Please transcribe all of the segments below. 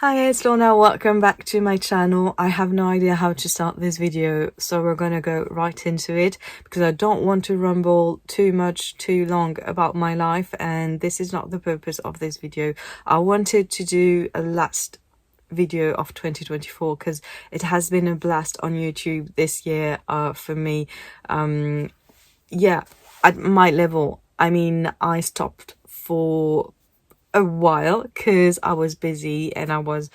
Hi, it's Lorna. Welcome back to my channel. I have no idea how to start this video, so we're gonna go right into it because I don't want to rumble too long about my life, and this is not the purpose of this video. I wanted to do a last video of 2024 because it has been a blast on YouTube this year for me. Yeah, at my level, I mean, I stopped for a while because I was busy and I was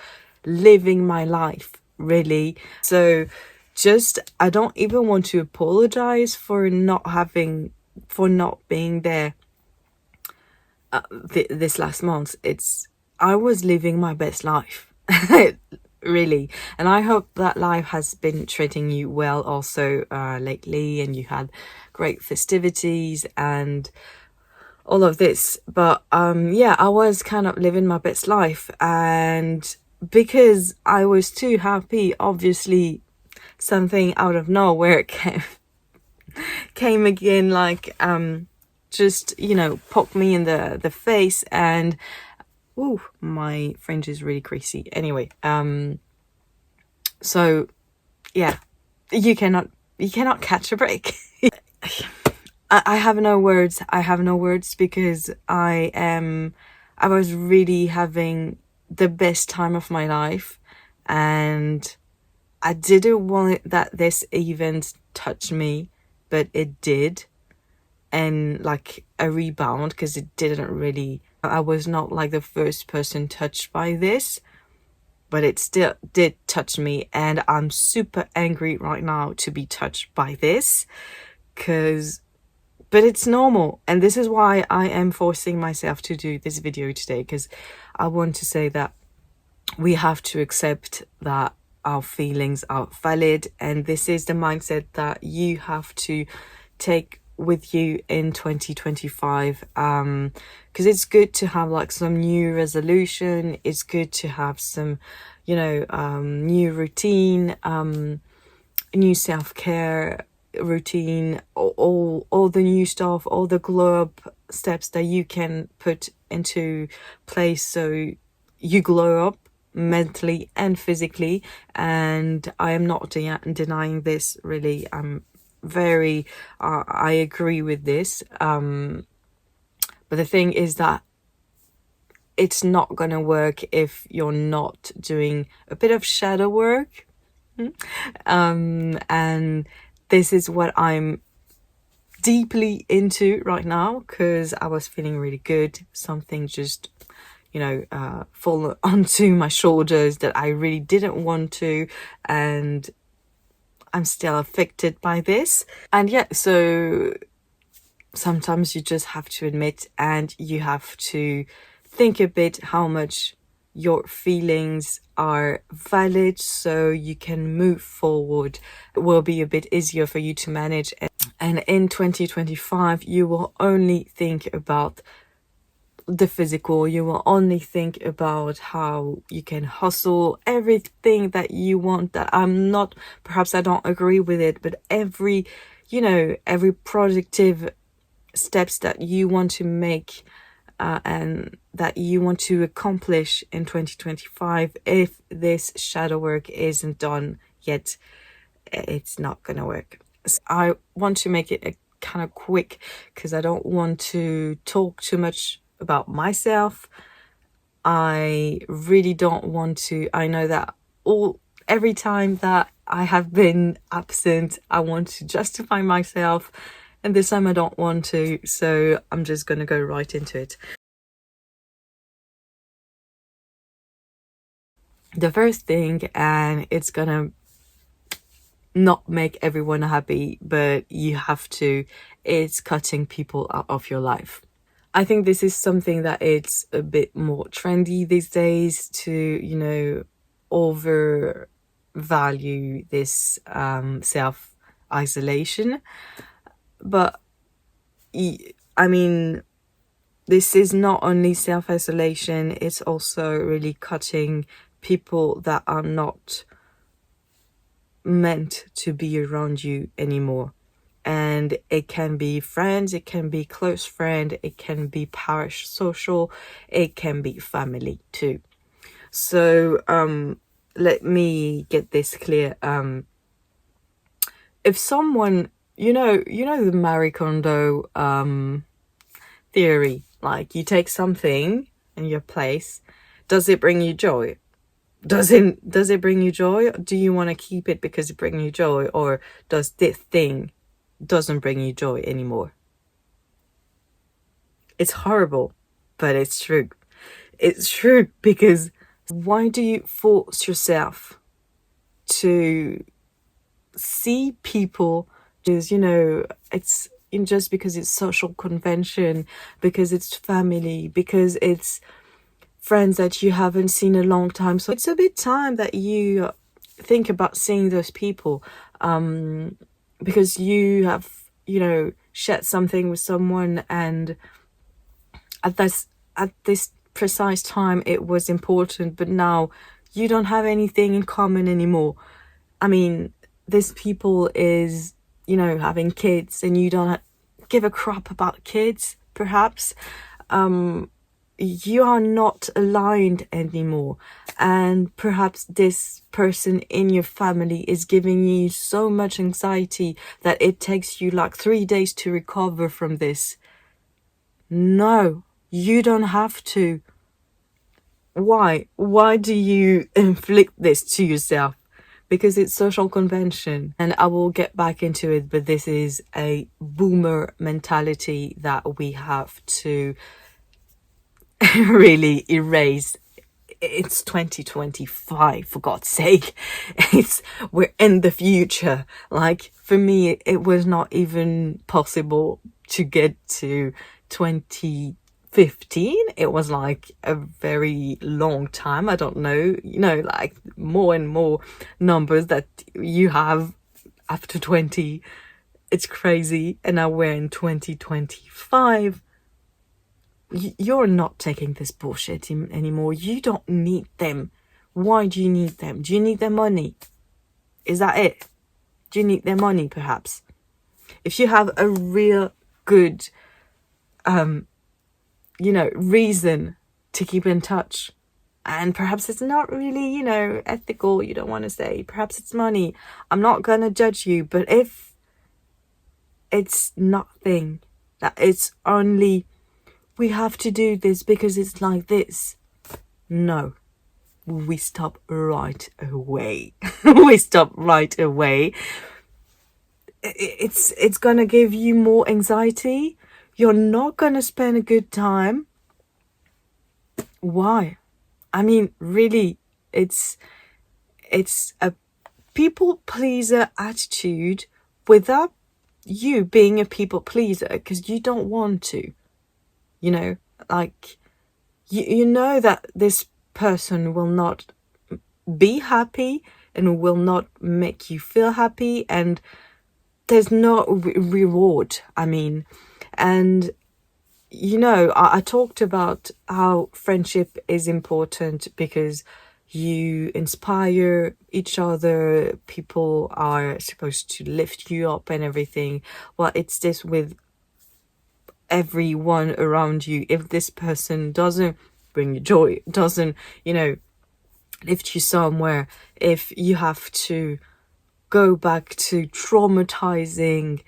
living my life, really. So just I don't even want to apologize for not being there this last month. I was living my best life. Really, and I hope that life has been treating you well also lately, and you had great festivities and all of this. But yeah, I was kind of living my best life, and because I was too happy, obviously something out of nowhere came again, like just poke me in the face, and ooh, my French is really crazy. Anyway, so yeah, you cannot catch a break. I have no words. I have no words because I was really having the best time of my life, and I didn't want that this event touched me, but it did. And like a rebound, because it didn't really, I was not like the first person touched by this, but it still did touch me, and I'm super angry right now to be touched by this, but it's normal, and this is why I am forcing myself to do this video today, because I want to say that we have to accept that our feelings are valid, and this is the mindset that you have to take with you in 2025, because it's good to have like some new resolution. It's good to have some new routine, new self-care routine, all the new stuff, all the glow up steps that you can put into place so you glow up mentally and physically. And I am not denying this, really. I'm very I agree with this, but the thing is that it's not gonna work if you're not doing a bit of shadow work. And this is what I'm deeply into right now, because I was feeling really good. Something just fall onto my shoulders that I really didn't want to, and I'm still affected by this. And yeah, so sometimes you just have to admit, and you have to think a bit how much your feelings are valid, so you can move forward. It will be a bit easier for you to manage. And in 2025, you will only think about the physical. You will only think about how you can hustle everything that you want, that perhaps I don't agree with it, but every productive steps that you want to make, and that you want to accomplish in 2025, if this shadow work isn't done yet, it's not gonna work. So I want to make it a kind of quick, because I don't want to talk too much about myself. I really don't want to. I know that every time that I have been absent, I want to justify myself, and this time I don't want to, so I'm just gonna go right into it. The first thing, and it's gonna not make everyone happy, but you have to, it's cutting people out of your life. I think this is something that it's a bit more trendy these days, to overvalue this self-isolation. But I mean, this is not only self-isolation, it's also really cutting people that are not meant to be around you anymore. And it can be friends, it can be close friend, it can be parish social, it can be family too. So let me get this clear. If someone, the Marie Kondo theory, like you take something in your place, does it bring you joy? Does it bring you joy? Do you want to keep it because it brings you joy, or does this thing doesn't bring you joy anymore? It's horrible, but it's true. It's true, because why do you force yourself to see people? Because it's just because it's social convention, because it's family, because it's friends that you haven't seen in a long time. So it's a bit time that you think about seeing those people, because you have shared something with someone, and at this precise time it was important, but now you don't have anything in common anymore. I mean, this people is having kids, and you don't give a crap about kids, perhaps. You are not aligned anymore, and perhaps this person in your family is giving you so much anxiety that it takes you like 3 days to recover from this. No, you don't have to. Why do you inflict this to yourself? Because it's social convention, and I will get back into it, but this is a boomer mentality that we have to really erase. It's 2025, for God's sake. We're in the future. Like, for me, it was not even possible to get to 2015. It was like a very long time. I don't know, like more and more numbers that you have after 20. It's crazy. And now we're in 2025. You're not taking this bullshit anymore. You don't need them. Why do you need them? Do you need their money? Is that it? Do you need their money, perhaps? If you have a real good, reason to keep in touch, and perhaps it's not really, ethical, you don't want to say, perhaps it's money, I'm not going to judge you, but if it's nothing, that it's only, we have to do this because it's like this. No, we stop right away. We stop right away. It's gonna give you more anxiety. You're not gonna spend a good time. Why? I mean, really, it's a people pleaser attitude without you being a people pleaser, because you don't want to. Like, you know that this person will not be happy and will not make you feel happy, and there's no reward. I mean, and I talked about how friendship is important because you inspire each other. People are supposed to lift you up and everything. Well, it's this with everyone around you. If this person doesn't bring you joy, doesn't lift you somewhere, if you have to go back to traumatizing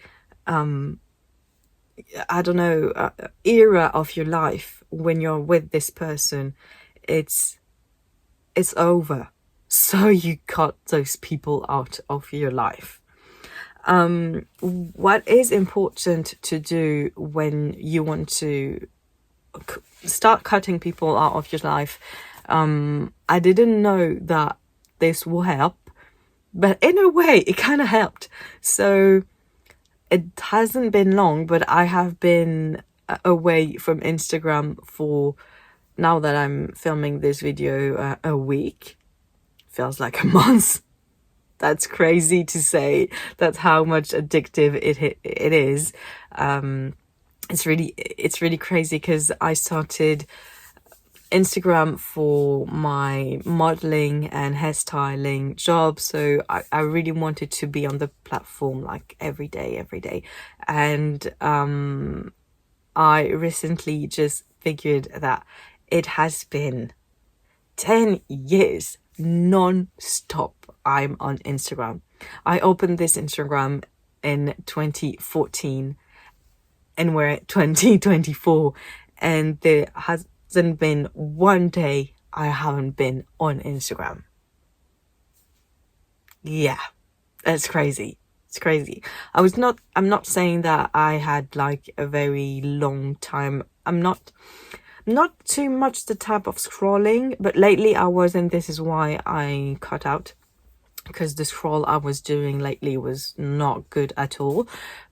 era of your life when you're with this person, it's over. So you cut those people out of your life. What is important to do when you want to start cutting people out of your life, I didn't know that this will help, but in a way it kind of helped. So it hasn't been long, but I have been away from Instagram for, now that I'm filming this video, a week. Feels like a month. That's crazy to say. That's how much addictive it is. It's really crazy, because I started Instagram for my modeling and hairstyling job, so I really wanted to be on the platform like every day, and I recently just figured that it has been 10 years non-stop I'm on Instagram. I opened this Instagram in 2014 and we're at 2024, and there hasn't been one day I haven't been on Instagram. Yeah, that's crazy. It's crazy. I'm not saying that I had like a very long time. I'm not too much the type of scrolling, but lately I was, and this is why I cut out, because the scroll I was doing lately was not good at all.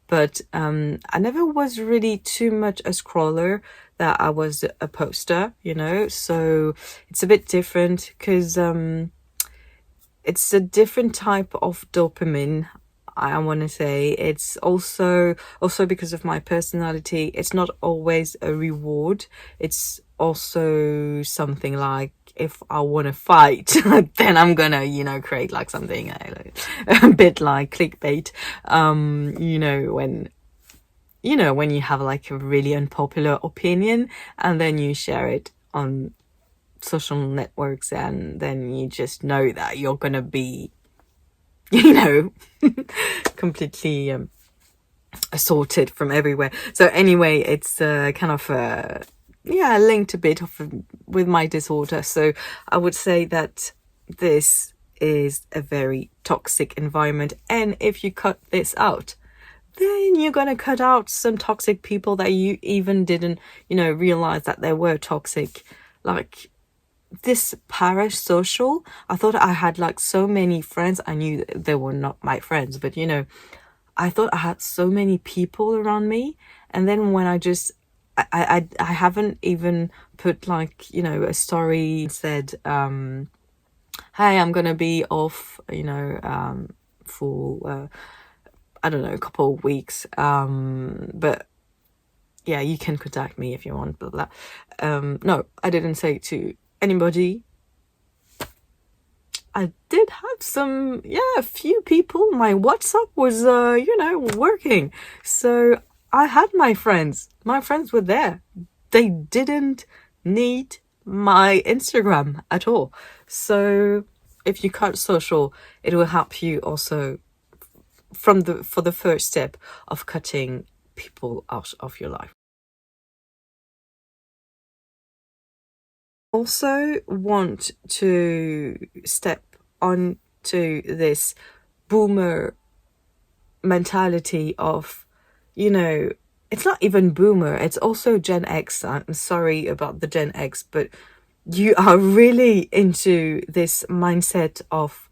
But I never was really too much a scroller, that I was a poster, so it's a bit different, because it's a different type of dopamine. I want to say it's also because of my personality. It's not always a reward. It's also something like, if I want to fight, then I'm gonna, create like something a bit like clickbait. When you have like a really unpopular opinion and then you share it on social networks, and then you just know that you're gonna be completely assaulted from everywhere. So anyway, it's kind of linked a bit with my disorder. So I would say that this is a very toxic environment, and if you cut this out, then you're gonna cut out some toxic people that you even didn't realize that they were toxic. Like this parasocial, I thought I had like so many friends. I knew they were not my friends, but I thought I had so many people around me, and then when I just I haven't even put like a story, said hey, I'm gonna be off for I don't know, a couple of weeks, but yeah, you can contact me if you want, blah blah. No, I didn't say it to anybody. I did have a few people. My WhatsApp was, working. So I had my friends. My friends were there. They didn't need my Instagram at all. So if you cut social, it will help you also for the first step of cutting people out of your life. Also want to step on to this boomer mentality of, it's not even boomer, it's also Gen X. I'm sorry about the Gen X, but you are really into this mindset of,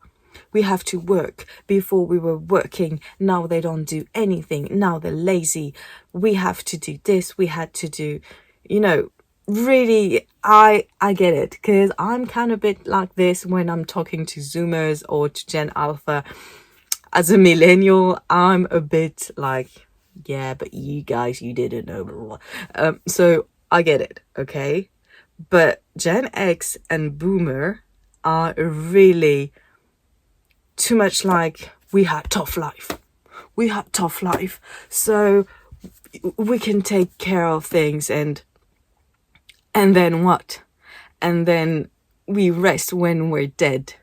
we have to work. Before we were working, now they don't do anything, now they're lazy. We have to do this, we had to do, really, I get it, because I'm kind of a bit like this when I'm talking to Zoomers or to Gen Alpha. As a millennial, I'm a bit like, yeah, but you guys, you didn't know, blah, blah. So I get it, okay? But Gen X and Boomer are really too much like, we had tough life. We had tough life, so we can take care of things, and then what? And then we rest when we're dead.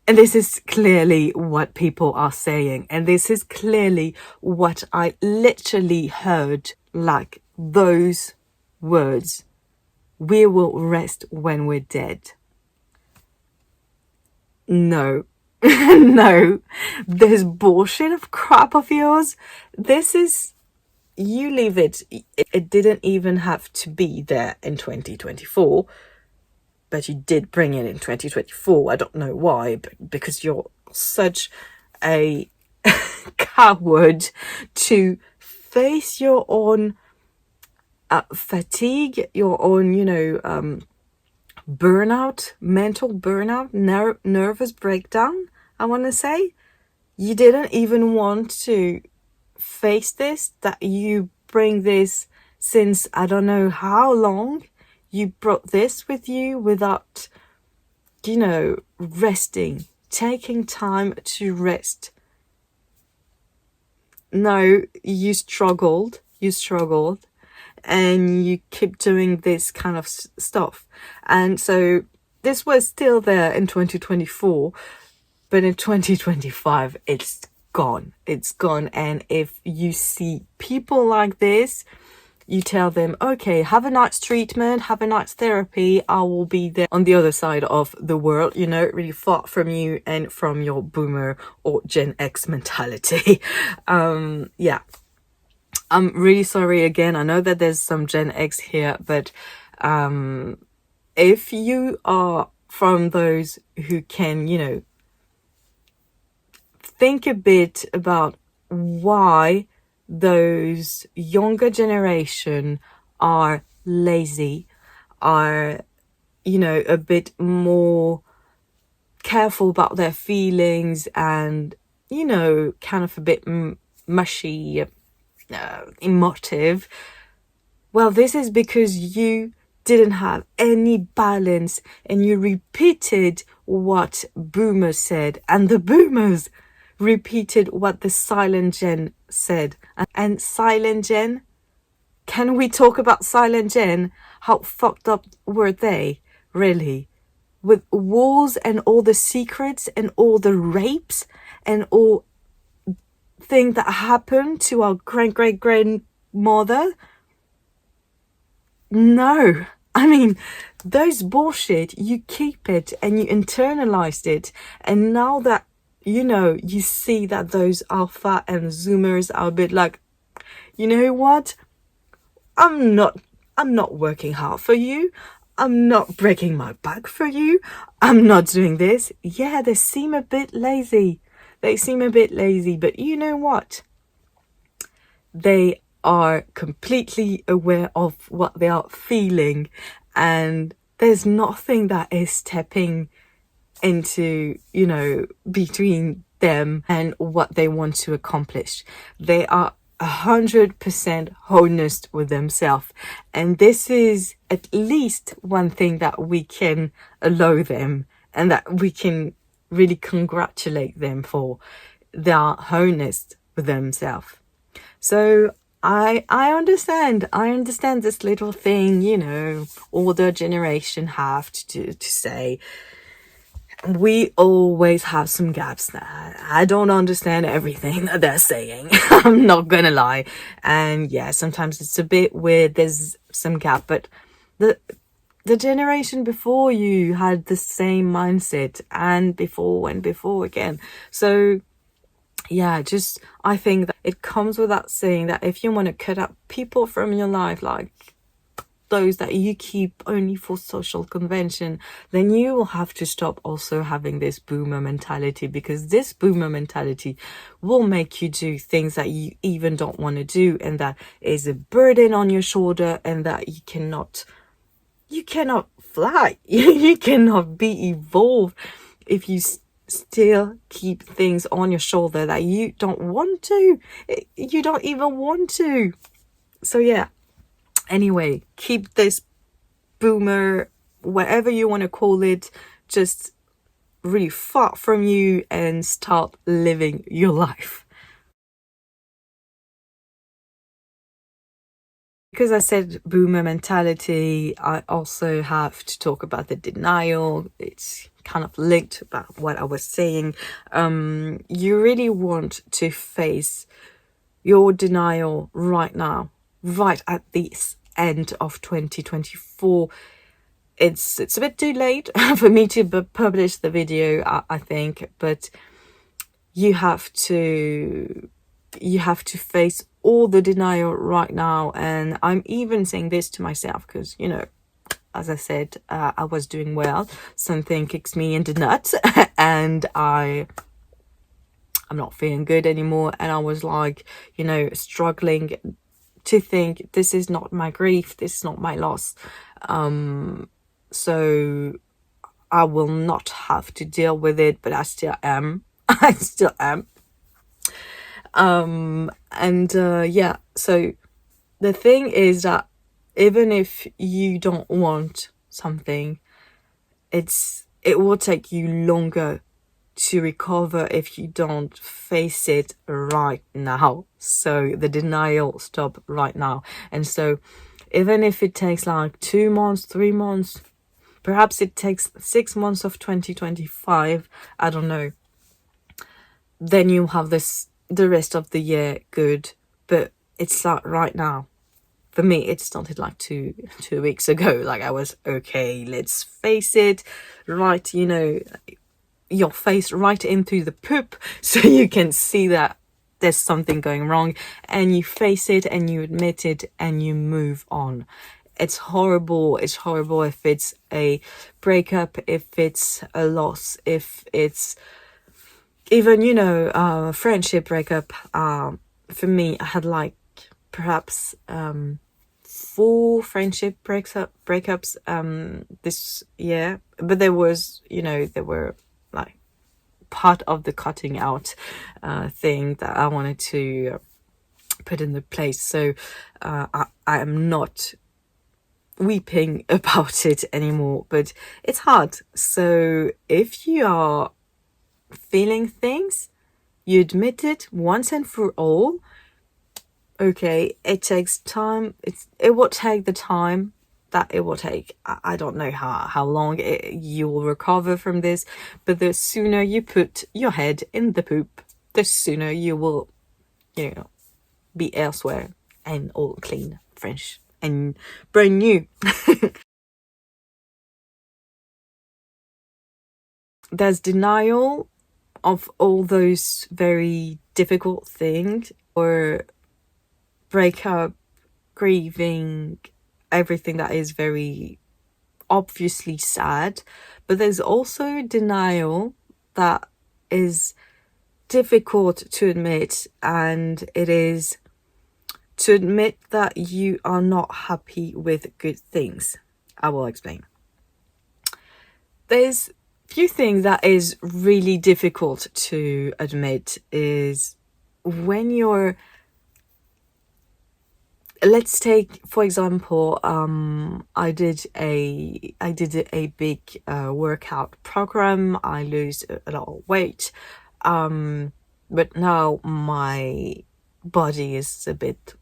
And this is clearly what people are saying. And this is clearly what I literally heard, like those words. We will rest when we're dead. No. No. This bullshit of crap of yours. This is... You leave it. It didn't even have to be there in 2024. But you did bring it in 2024. I don't know why, but because you're such a coward to face your own fatigue, your own, burnout, mental burnout, nervous breakdown, I want to say. You didn't even want to face this, that you bring this since I don't know how long. You brought this with you without, resting, taking time to rest. No, you struggled, and you keep doing this kind of stuff. And so this was still there in 2024, but in 2025 it's gone. It's gone. And if you see people like this, you tell them, okay, have a nice treatment, have a nice therapy. I will be there on the other side of the world, you know, really far from you and from your boomer or Gen X mentality. Yeah. I'm really sorry again. I know that there's some Gen X here, but if you are from those who can, you know, think a bit about why those younger generation are lazy, are, you know, a bit more careful about their feelings and, you know, kind of a bit mushy, emotive. Well, this is because you didn't have any balance and you repeated what boomers said, and the boomers repeated what the silent gen said. And silent gen, can we talk about silent gen? How fucked up were they, really? With walls and all the secrets and all the rapes and all things that happened to our great-great-grandmother. No, I mean, those bullshit, you keep it and you internalized it. And now that, you know, you see that those alpha and zoomers are a bit like, you know what? I'm not working hard for you. I'm not breaking my back for you. I'm not doing this. Yeah, they seem a bit lazy. But you know what? They are completely aware of what they are feeling, and there's nothing that is stepping into, you know, between them and what they want to accomplish. They are 100% honest with themselves, and this is at least one thing that we can allow them and that we can really congratulate them for. They are honest with themselves. So I understand this little thing, you know, older generation have to say. We always have some gaps there. I don't understand everything that they're saying. I'm not gonna lie. And yeah, sometimes it's a bit weird. There's some gap, but the generation before you had the same mindset, and before again. So yeah, just I think that it comes with that saying that if you want to cut out people from your life, like those that you keep only for social convention, then you will have to stop also having this boomer mentality, because this boomer mentality will make you do things that you even don't want to do, and that is a burden on your shoulder, and that you cannot fly. You cannot be evolved if you still keep things on your shoulder that you don't want to. You don't even want to. So yeah. Anyway, keep this boomer, whatever you want to call it, just really far from you and start living your life. Because I said boomer mentality, I also have to talk about the denial. It's kind of linked about what I was saying. You really want to face your denial right now, right at this end of 2024. It's a bit too late for me to publish the video, I think, but you have to face all the denial right now. And I'm even saying this to myself because, you know, as I said, I was doing well. Something kicks me in the nuts and I'm not feeling good anymore. And I was like, you know, struggling to think, this is not my grief, this is not my loss. So I will not have to deal with it, but I still am. I still am. Yeah, so the thing is that even if you don't want something, it will take you longer to recover if you don't face it right now. So the denial stop right now. And so even if it takes like 2 months, 3 months, Perhaps it takes 6 months of 2025, I don't know. Then you have the rest of the year good, but it's like right now. For me, it started like two weeks ago. Like, I was okay, let's face it, right, you know, your face right into the poop so you can see that there's something going wrong, and you face it and you admit it and you move on. It's horrible. It's horrible if it's a breakup, if it's a loss, if it's even, you know, friendship breakup. For me, I had like perhaps 4 friendship breakups this year, but there was, you know, there were like part of the cutting out thing that I wanted to put in the place. So I am not weeping about it anymore, but it's hard. So if you are feeling things, you admit it once and for all. Okay, it takes time. It will take the time that it will take. I don't know how long you will recover from this, but the sooner you put your head in the poop, the sooner you will, you know, be elsewhere and all clean, fresh, and brand new. There's denial of all those very difficult things, or breakup, grieving, everything that is very obviously sad. But there's also denial that is difficult to admit, and it is to admit that you are not happy with good things. I will explain. There's few things that is really difficult to admit is when you're, let's take for example, I did a big workout program. I lose a lot of weight, but now my body is a bit,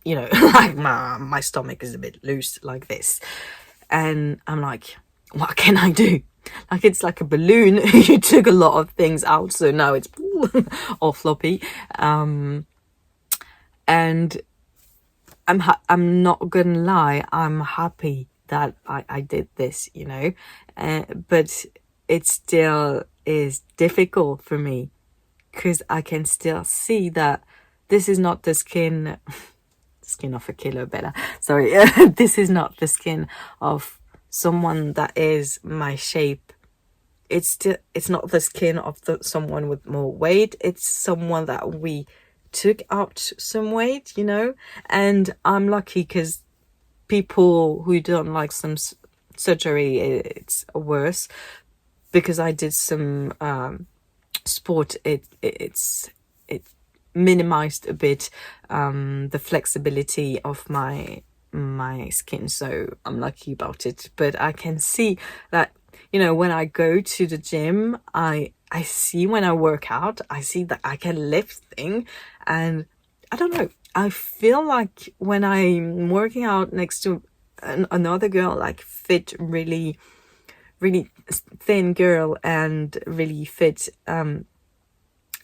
you know, like my stomach is a bit loose like this, and I'm like, what can I do? Like, it's like a balloon. You took a lot of things out, so now it's all floppy. And I'm not gonna lie, I'm happy that I did this, you know, but it still is difficult for me, because I can still see that this is not the skin of a killer, Bella. Sorry, this is not the skin of someone that is my shape. It's not the skin of someone with more weight. It's someone that we took out some weight, you know. And I'm lucky, because people who don't like some surgery, it's worse, because I did some sport. It minimized a bit the flexibility of my skin, so I'm lucky about it. But I can see that, you know, when I go to the gym, I see, when I work out, I see that I can lift things, and I don't know, I feel like when I'm working out next to another girl, like fit, really thin girl and really fit,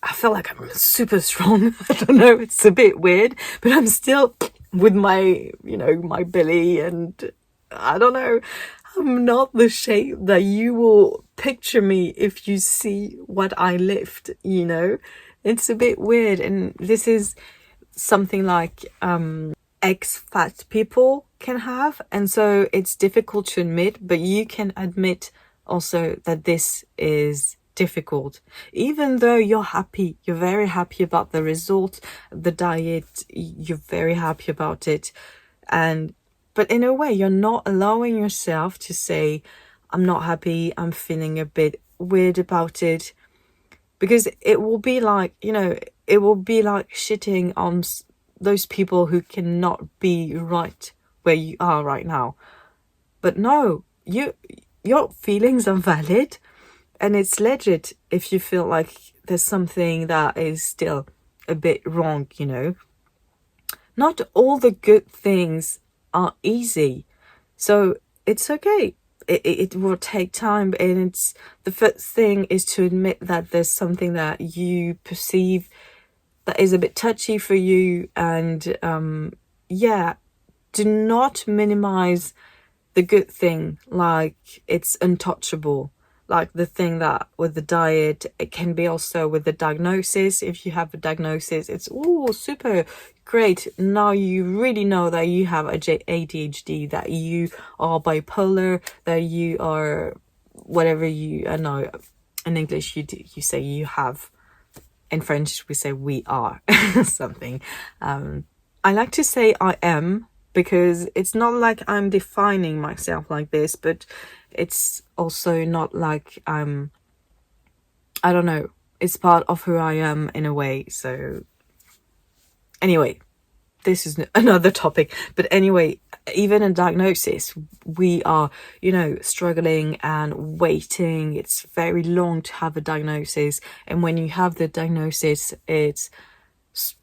I feel like I'm super strong. I don't know, it's a bit weird, but I'm still with my, you know, my belly, and I don't know, I'm not the shape that you will picture me if you see what I lift, you know. It's a bit weird, and this is something like ex-fat people can have, and so it's difficult to admit, but you can admit also that this is difficult, even though you're happy, you're very happy about the result, the diet, you're very happy about it, and but in a way you're not allowing yourself to say, I'm not happy, I'm feeling a bit weird about it, because it will be like, you know, it will be like shitting on those people who cannot be right where you are right now. But no, your feelings are valid, and it's legit if you feel like there's something that is still a bit wrong, you know. Not all the good things are easy, so it's okay. it will take time, and it's the first thing is to admit that there's something that you perceive that is a bit touchy for you. And yeah, do not minimize the good thing like it's untouchable, like the thing that with the diet. It can be also with the diagnosis. If you have a diagnosis, it's super great. Now you really know that you have ADHD, that you are bipolar, that you are whatever you, I know in English you say you have, in French we say we are something. I like to say I am, because it's not like I'm defining myself like this, but it's also not like I'm, I don't know, it's part of who I am in a way. So anyway, this is another topic. But anyway, even in diagnosis, we are, struggling and waiting. It's very long to have a diagnosis. And when you have the diagnosis, it's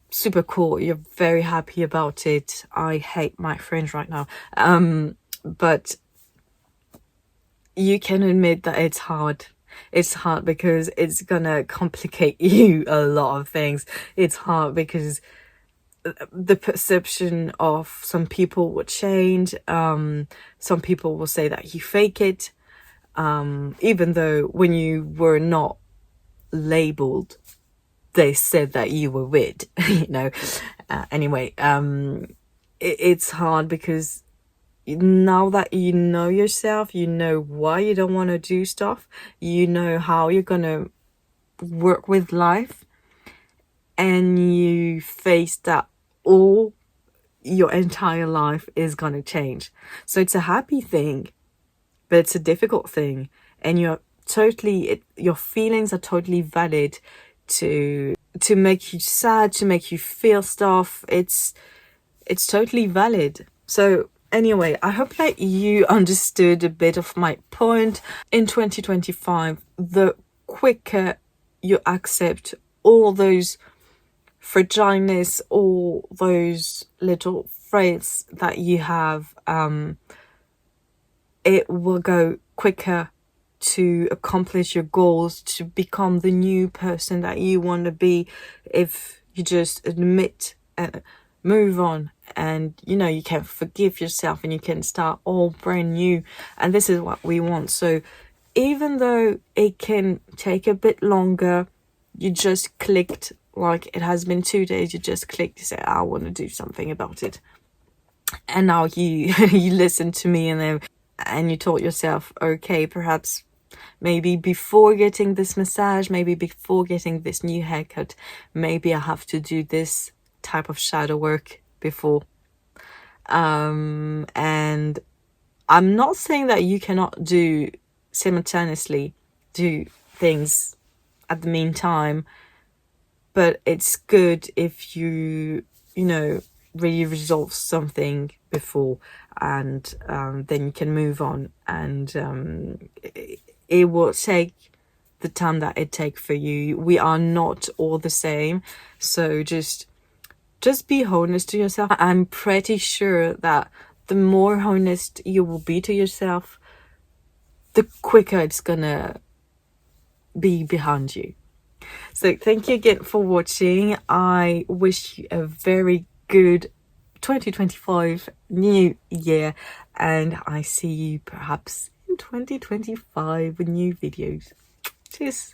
super cool. You're very happy about it. I hate my friends right now. But you can admit that it's hard. It's hard because it's gonna complicate you a lot of things. It's hard because the perception of some people will change. Some people will say that you fake it, even though when you were not labeled, they said that you were weird. Anyway, it's hard because now that you know yourself, you know why you don't want to do stuff, you know how you're gonna work with life, and you face that all your entire life is gonna change. So it's a happy thing, but it's a difficult thing, and your feelings are totally valid to make you sad, to make you feel stuff. It's totally valid. So anyway, I hope that you understood a bit of my point. In 2025, the quicker you accept all those fragileness, all those little traits that you have, it will go quicker to accomplish your goals, to become the new person that you want to be, if you just admit and move on, and you can forgive yourself, and you can start all brand new. And this is what we want. So even though it can take a bit longer, you just clicked, like it has been 2 days, you just clicked to say, I want to do something about it. And now you you listen to me, and you taught yourself, okay, perhaps maybe before getting this massage, maybe before getting this new haircut, maybe I have to do this type of shadow work before. And I'm not saying that you cannot simultaneously do things at the meantime, but it's good if you really resolve something before, and then you can move on, and it will take the time that it takes for you. We are not all the same, so just be honest to yourself. I'm pretty sure that the more honest you will be to yourself, the quicker it's gonna be behind you. So thank you again for watching. I wish you a very good 2025 new year, and I see you perhaps in 2025 with new videos. Cheers.